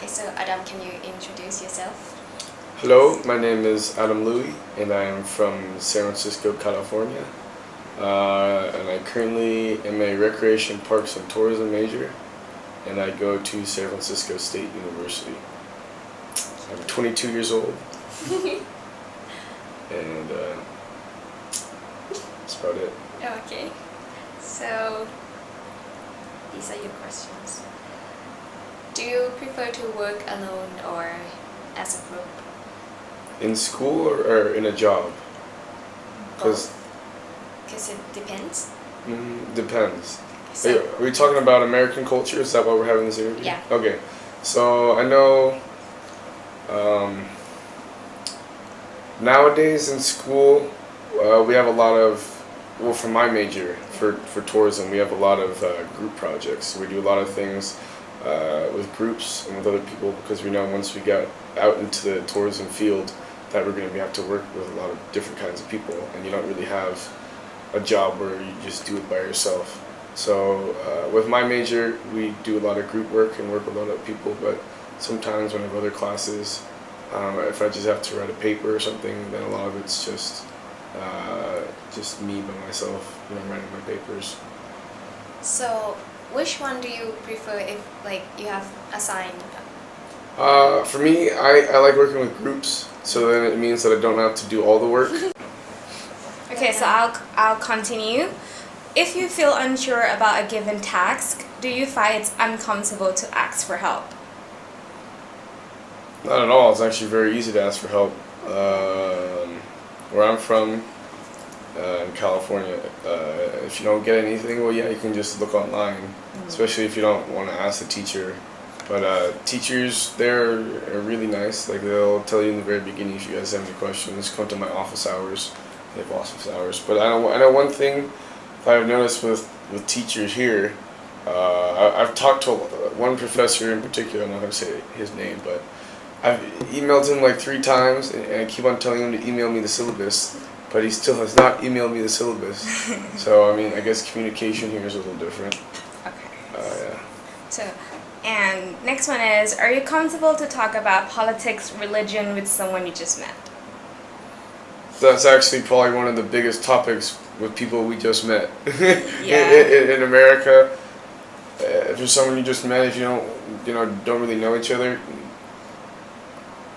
Okay, so Adam, can you introduce yourself? Hello, my name is Adam Louie, and I am from San Francisco, California. And I currently am a recreation, parks, and tourism major, and I go to San Francisco State University. I'm 22 years old, and that's about it. Okay, so these are your questions. Do you prefer to work alone or as a group? In school or in a job? Because it depends. Depends. So, Are we talking about American culture? Is that why we're having this interview? Yeah. Okay. So I know nowadays in school we have a lot of, well, for my major, for tourism, we have a lot of group projects. We do a lot of things with groups and with other people because we know once we get out into the tourism field that we're going to have to work with a lot of different kinds of people, and you don't really have a job where you just do it by yourself. So with my major, we do a lot of group work and work with a lot of people, but sometimes when I have other classes, if I just have to write a paper or something, then a lot of it's just me by myself, writing my papers. So which one do you prefer if you have assigned? For me, I like working with groups, so then it means that I don't have to do all the work. Okay, so I'll continue. If you feel unsure about a given task, do you find it's uncomfortable to ask for help? Not at all. It's actually very easy to ask for help. Where I'm from, in California, if you don't get anything, well, yeah, you can just look online, especially if you don't want to ask the teacher. But teachers there are really nice. Like, they'll tell you in the very beginning if you guys have any questions, come to my office hours. They have office hours. But I know one thing I've noticed with teachers here. I've talked to one professor in particular. I'm not going to say his name, but I've emailed him like 3 times, and I keep on telling him to email me the syllabus, but he still has not emailed me the syllabus. So, I mean, I guess communication here is a little different. Okay. Yeah. So, and next one is, are you comfortable to talk about politics, religion with someone you just met? That's actually probably one of the biggest topics with people we just met. Yeah. in America, if you're someone you just met, if you don't really know each other,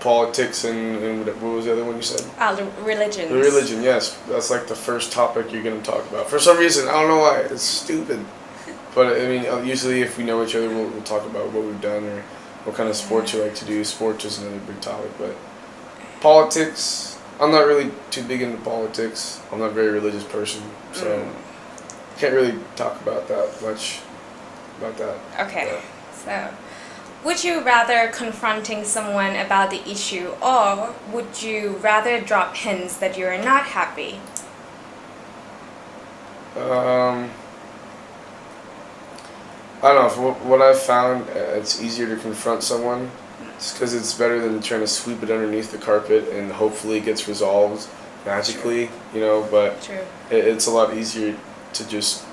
politics and what was the other one you said? Religions. The religion, yes. That's like the first topic you're going to talk about. For some reason, I don't know why. It's stupid. But I mean, usually if we know each other, we'll talk about what we've done or what kind of sports you like to do. Sports is another big topic. But politics, I'm not really too big into politics. I'm not a very religious person. So can't really talk about that much. Okay. Yeah. So, would you rather confronting someone about the issue, or would you rather drop hints that you're not happy? I don't know. For what I've found, it's easier to confront someone because it's better than trying to sweep it underneath the carpet and hopefully it gets resolved magically, but True. It's a lot easier to just,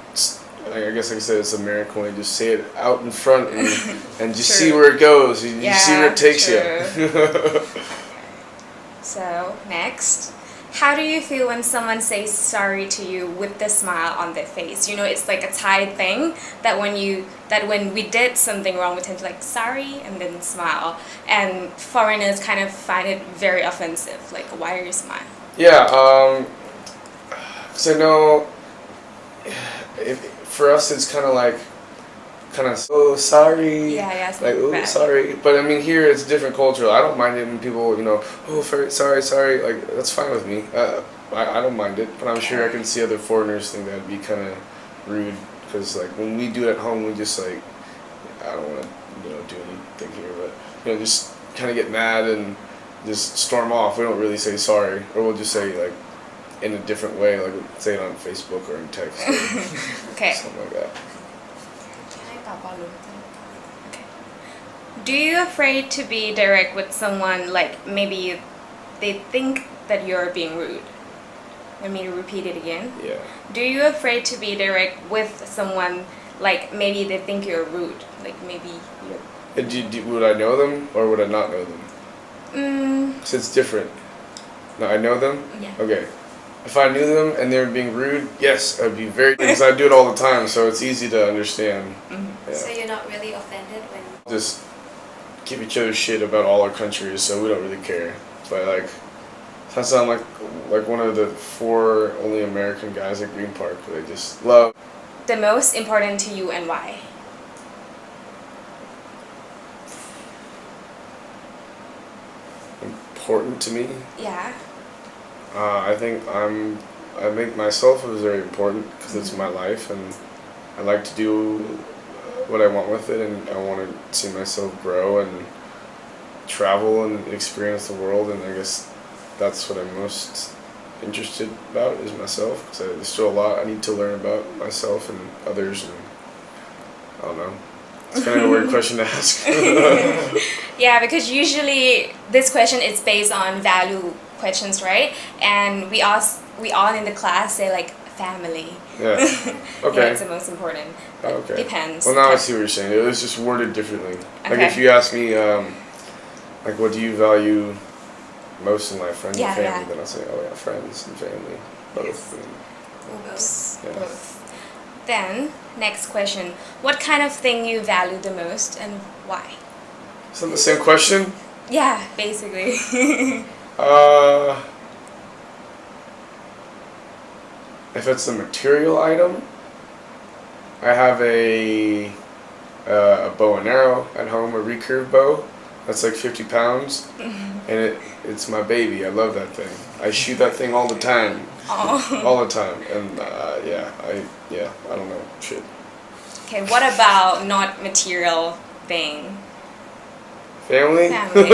I guess like I said, it's American way, just say it out in front and just see where it goes. You see where it takes you. So, next. How do you feel when someone says sorry to you with the smile on their face? It's like a Thai thing that when we did something wrong, we tend to like sorry and then smile. And foreigners kind of find it very offensive. Like, why are you smiling? Yeah, because I know for us it's kind of oh sorry, Yeah, like oh sorry. But I mean here it's different culture. I don't mind it when people oh sorry, like that's fine with me. I don't mind it, but I'm sure I can see other foreigners think that'd be kind of rude because like when we do it at home we just like I don't want to do anything here, but just kind of get mad and just storm off. We don't really say sorry, or we'll just say like in a different way, like say it on Facebook or in text, or Okay. something like that. Okay. Do you afraid to be direct with someone, like maybe they think that you're being rude? Let me repeat it again. Yeah. Do you afraid to be direct with someone, like maybe they think you're rude, like maybe you're Would I know them or would I not know them? So it's different. No, I know them? Yeah. Okay. If I knew them and they were being rude, yes, I'd be very... Because I do it all the time, so it's easy to understand. Yeah. So you're not really offended when... Just give each other shit about all our countries, so we don't really care. But like, since I'm like one of the 4 only American guys at Green Park that I just love. The most important to you and why? Important to me? Yeah. I think I make myself as very important because it's my life and I like to do what I want with it, and I want to see myself grow and travel and experience the world, and I guess that's what I'm most interested about is myself, because there's still a lot I need to learn about myself and others, and I don't know. It's kind of a weird question to ask. Yeah, because usually this question is based on value questions, right? And we all in the class say like family. Yeah. Okay. Yeah, it's the most important. But Okay. Depends. Well, now I see what you're saying. It was just worded differently. Like Okay. if you ask me, like, what do you value most in life, friends Yeah, and family? yeah. Then I'll say, oh yeah, friends and family, both. And, Both. yeah. Both. Then, next question. What kind of thing you value the most and why? Is that the same question? Yeah, basically. If it's a material item, I have a bow and arrow at home, a recurve bow. That's like 50 pounds, and it's my baby. I love that thing. I shoot that thing all the time, Oh. all the time, and I don't know, shit. Okay, what about not material thing? Family? Family.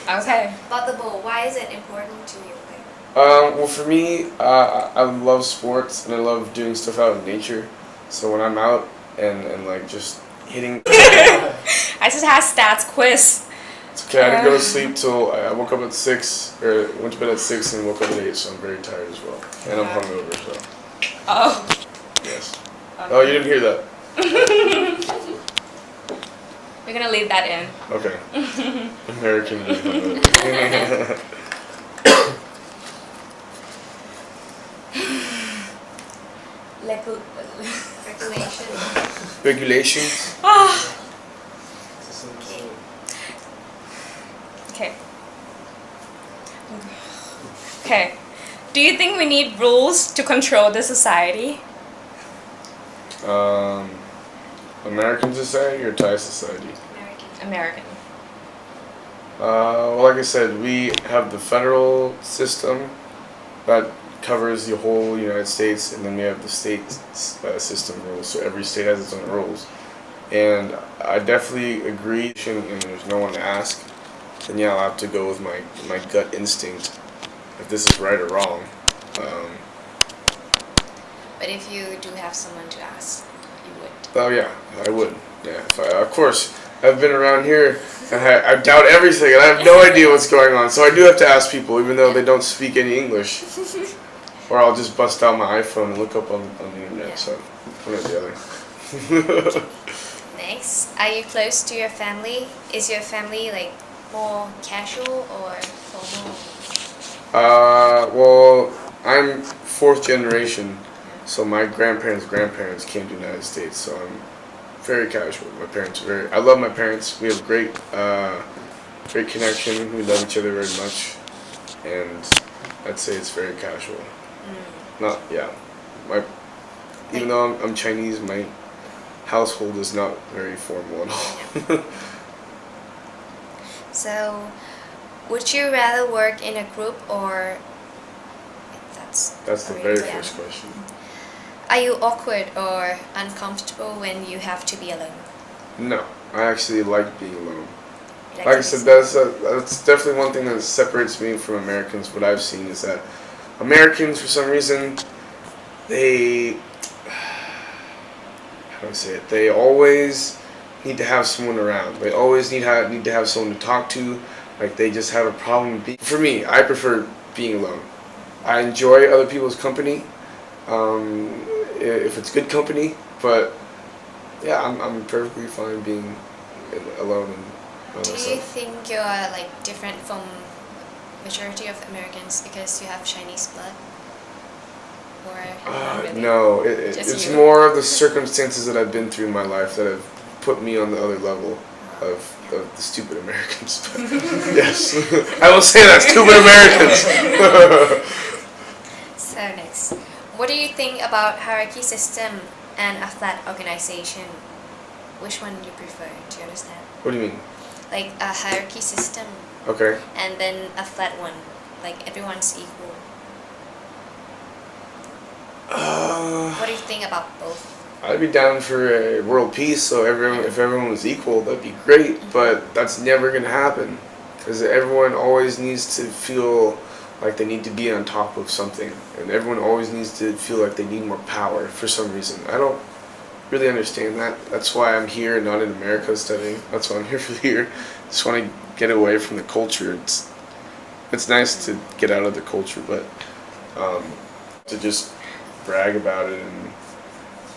Okay. But the bowl, why is it important to you? Like, Well, for me, I love sports and I love doing stuff out in nature. So when I'm out and like just hitting, I just had stats quiz. it's okay. I didn't go to sleep till I woke up at 6, or went to bed at 6 and woke up at 8. So I'm very tired as well, and I'm hungover. So Oh. yes. Oh, you didn't hear that? We're gonna leave that in. Okay. American hungover. regulation. Regulations. Ah. Okay. Okay. Okay. Do you think we need rules to control the society? American society or Thai society? American. American. Well, like I said, we have the federal system that covers the whole United States, and then we have the state system rules. So every state has its own rules, and I definitely agree. And there's no one to ask, then yeah, I'll have to go with my gut instinct if this is right or wrong. But if you do have someone to ask, you would. Oh yeah, I would. Yeah, of course. I've been around here, and I doubt everything, and I have no idea what's going on. So I do have to ask people, even though they don't speak any English. Or I'll just bust out my iPhone and look up on the internet. Yeah. So one or the other. Next, are you close to your family? Is your family like more casual or formal? Well, I'm 4th generation, so my grandparents came to the United States, so I'm very casual. My parents are very. I love my parents. We have great connection. We love each other very much, and I'd say it's very casual. Not even though I'm Chinese, my household is not very formal at all. So, would you rather work in a group or? That's the very first question. Are you awkward or uncomfortable when you have to be alone? No, I actually like being alone. You Like I to said, be- that's definitely one thing that separates me from Americans. What I've seen is that Americans, for some reason, how do I say it? They always need to have someone around. They always need to have someone to talk to. Like they just have a problem. For me, I prefer being alone. I enjoy other people's company, if it's good company. But yeah, I'm perfectly fine being alone and by Do you myself. think you're like different from majority of Americans because you have Chinese blood? Or not really? No, Just it's you. more of the circumstances that I've been through in my life that have put me on the other level of the stupid Americans. But yes, I will say that, stupid Americans. So next, what do you think about hierarchy system and a flat organization? Which one do you prefer? Do you understand? What do you mean? Like a hierarchy system Okay. and then a flat one, like everyone's equal. What do you think about both? I'd be down for a world peace, so if everyone was equal, that'd be great. But that's never gonna happen, because everyone always needs to feel like they need to be on top of something, and everyone always needs to feel like they need more power for some reason. I don't really understand that. That's why I'm here and not in America studying. That's why I'm here for here. Just want to get away from the culture. It's nice to get out of the culture, but to just brag about it and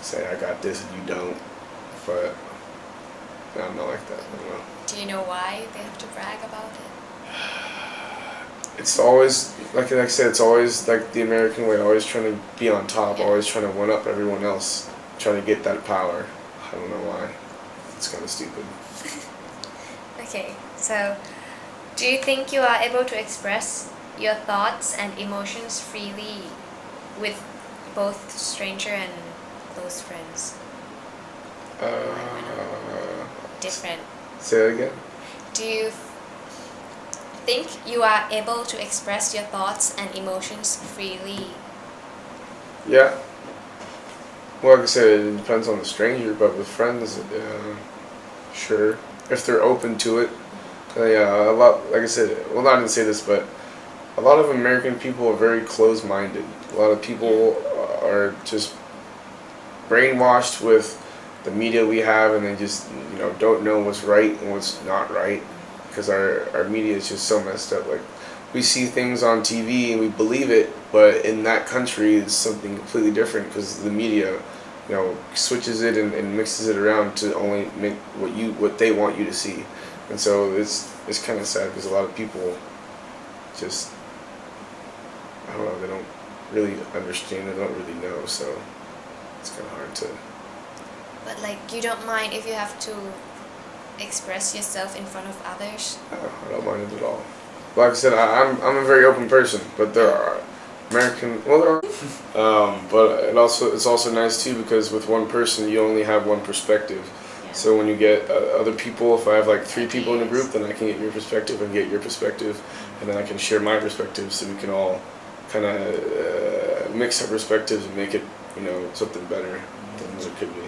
say I got this and you don't. But I'm not like that. I don't know. Do you know why they have to brag about it? It's always like I said. It's always like the American way. Always trying to be on top. Yeah. Always trying to one up everyone else. Trying to get that power. I don't know why. It's kind of stupid. Okay, so do you think you are able to express your thoughts and emotions freely with both stranger and close friends? Different. Say that again. Do you think you are able to express your thoughts and emotions freely? Yeah. Well, like I said, it depends on the stranger, but with friends, sure. If they're open to it. Yeah, a lot, like I said, well, I didn't say this, but a lot of American people are very closed-minded. A lot of people are just brainwashed with the media we have, and they just, don't know what's right and what's not right, because our media is just so messed up. Like, we see things on TV and we believe it, but in that country it's something completely different, because the media, switches it and mixes it around to only make what they want you to see. And so it's kind of sad, because a lot of people just, I don't know, they don't really understand, they don't really know, so it's kind of hard to. But like, you don't mind if you have to express yourself in front of others? I don't mind it at all. Like I said, I'm a very open person, but there are American, well, there are, but it's also nice too, because with one person you only have one perspective. Yeah. So when you get other people, if I have like 3 people in a group, then I can get your perspective and get your perspective, and then I can share my perspective, so we can all kind of mix our perspectives and make it, something better than what it could be.